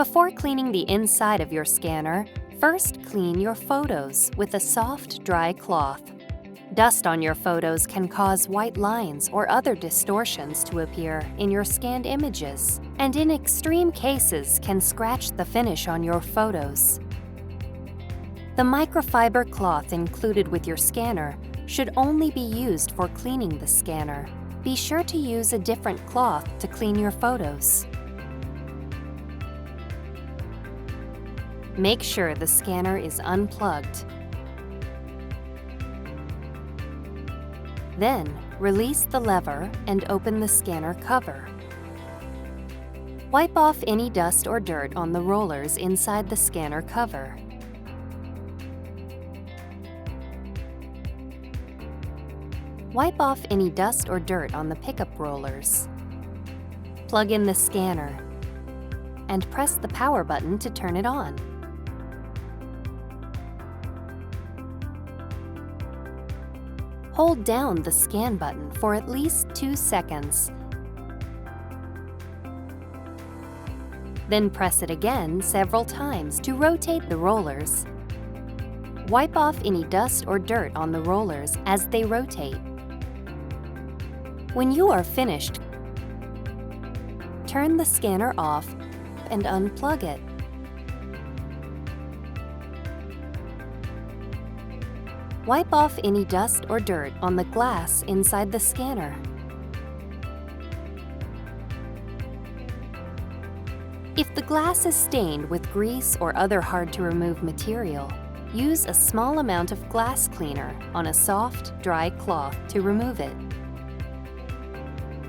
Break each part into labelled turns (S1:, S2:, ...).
S1: Before cleaning the inside of your scanner, first clean your photos with a soft, dry cloth. Dust on your photos can cause white lines or other distortions to appear in your scanned images, and in extreme cases can scratch the finish on your photos. The microfiber cloth included with your scanner should only be used for cleaning the scanner. Be sure to use a different cloth to clean your photos. Make sure the scanner is unplugged. Then, release the lever and open the scanner cover. Wipe off any dust or dirt on the rollers inside the scanner cover. Wipe off any dust or dirt on the pickup rollers. Plug in the scanner and press the power button to turn it on. Hold down the scan button for at least 2 seconds. Then press it again several times to rotate the rollers. Wipe off any dust or dirt on the rollers as they rotate. When you are finished, turn the scanner off and unplug it. Wipe off any dust or dirt on the glass inside the scanner. If the glass is stained with grease or other hard-to-remove material, use a small amount of glass cleaner on a soft, dry cloth to remove it.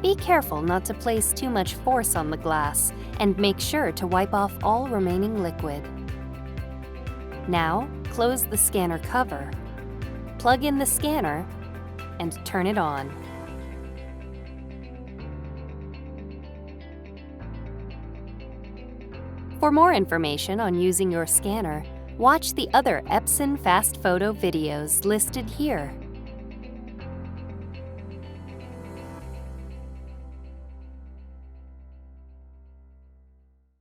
S1: Be careful not to place too much force on the glass and make sure to wipe off all remaining liquid. Now, close the scanner cover. Plug in the scanner and turn it on. For more information on using your scanner, watch the other Epson FastFoto videos listed here.